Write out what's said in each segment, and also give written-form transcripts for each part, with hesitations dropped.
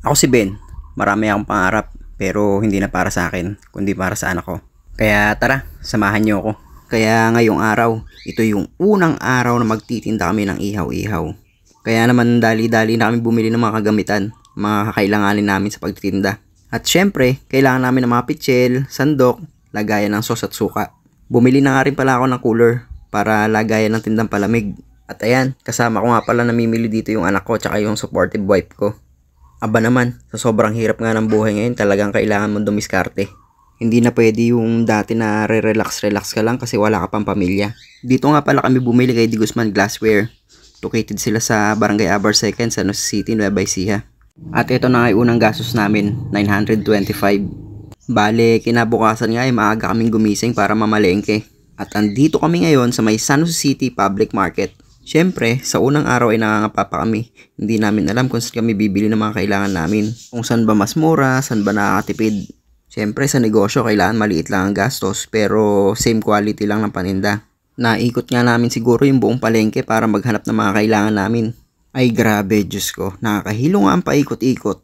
Ako si Ben, marami akong pangarap pero hindi na para sa akin kundi para sa anak ko. Kaya tara, samahan niyo ako. Kaya ngayong araw, ito yung unang araw na magtitinda kami ng ihaw-ihaw. Kaya naman dali-dali na kami bumili ng mga kagamitan, mga kakailanganin namin sa pagtitinda. At syempre, kailangan namin ng mga pitsil, sandok, lagayan ng sauce at suka. Bumili na nga rin pala ako ng cooler para lagayan ng tindang palamig. At ayan, kasama ko nga pala namimili dito yung anak ko tsaka yung supportive wife ko. Aba naman, sa sobrang hirap nga ng buhay ngayon, talagang kailangan mong dumiskarte. Hindi na pwede yung dati na relax ka lang kasi wala ka pang pamilya. Dito nga pala kami bumili kay Di Guzman Glassware. Located sila sa Barangay Abar 2nd sa Nueva City, Nueva Ecija. At ito na nga yung unang gastos namin, 925. Bale, kinabukasan nga ay maaga kaming gumising para mamalengke. At andito kami ngayon sa may San Jose City Public Market. Siyempre, sa unang araw ay nangangapa pa kami. Hindi namin alam kung saan kami bibili ng mga kailangan namin. Kung saan ba mas mura, saan ba nakakatipid. Siyempre, sa negosyo, kailangan maliit lang ang gastos, pero same quality lang ng paninda. Naikot nga namin siguro yung buong palengke para maghanap ng mga kailangan namin. Ay grabe, Diyos ko. Nakakahilo nga ang paikot-ikot.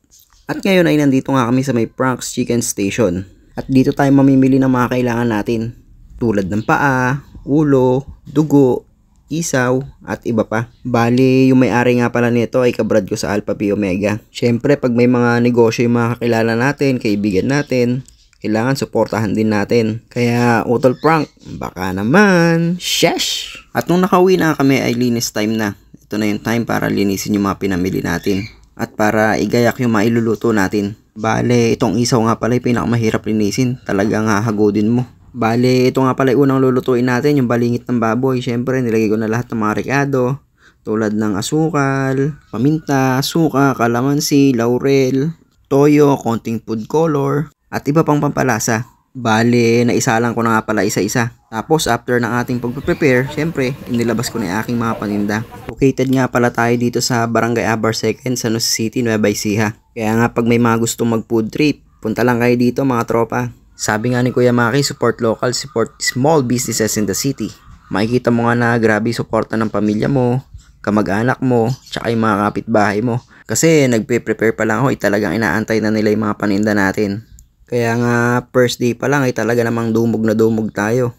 At ngayon ay nandito nga kami sa may Frank's Chicken Station. At dito tayo mamimili ng mga kailangan natin. Tulad ng paa, ulo, dugo, isaw, at iba pa. Bali, yung may-ari nga pala nito ay kabrad ko sa Alpha Pi Omega. Syempre, pag may mga negosyo yung mga kakilala natin, kaibigan natin, kailangan suportahan din natin. Kaya, utol prank, baka naman, shesh! At nung nakauwi na kami ay linis time na. Ito na yung time para linisin yung mga pinamili natin. At para igayak yung mailuluto natin. Bale, itong isaw nga pala yung pinakamahirap linisin. Talagang hahagodin mo. Bale, ito nga pala unang lulutuin natin, yung balingit ng baboy. Siyempre, nilagay ko na lahat ng mga rekado. Tulad ng asukal, paminta, suka, kalamansi, laurel, toyo, konting food color, at iba pang pampalasa. Bale, naisalang ko na nga pala isa-isa. Tapos, after ng ating pagpe-prepare, siyempre, inilabas ko na yung aking mga paninda. Located nga pala tayo dito sa Barangay Abar 2nd sa Nueva City, Nueva Ecija. Kaya nga, pag may mga gustong mag-food trip, punta lang kayo dito mga tropa. Sabi nga ni Kuya Maki, support local, support small businesses in the city. Makikita mo nga na grabe suporta ng pamilya mo, kamag-anak mo, tsaka yung mga kapitbahay mo. Kasi nagpe-prepare pa lang ako, talagang inaantay na nila yung mga paninda natin. Kaya nga first day pa lang ay talaga namang dumog na dumog tayo.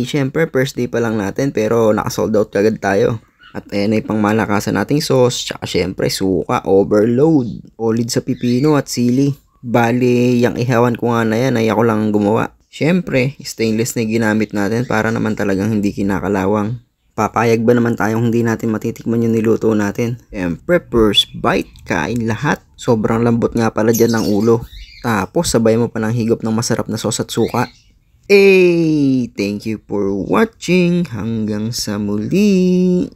Syempre first day pa lang natin pero naka-sold out kagad tayo. At ayan ay pang malakasan nating sauce, tsaka syempre suka, overload, olive sa pipino at sili. Bali, yung ihawan ko nga na yan ay ako lang gumawa. Siyempre, stainless na ginamit natin para naman talagang hindi kinakalawang. Papayag ba naman tayong hindi natin matitikman yung niluto natin? Siyempre, first bite, kain lahat. Sobrang lambot nga pala dyan ng ulo. Tapos, sabay mo pa ng higop ng masarap na sauce at suka. Thank you for watching. Hanggang sa muli.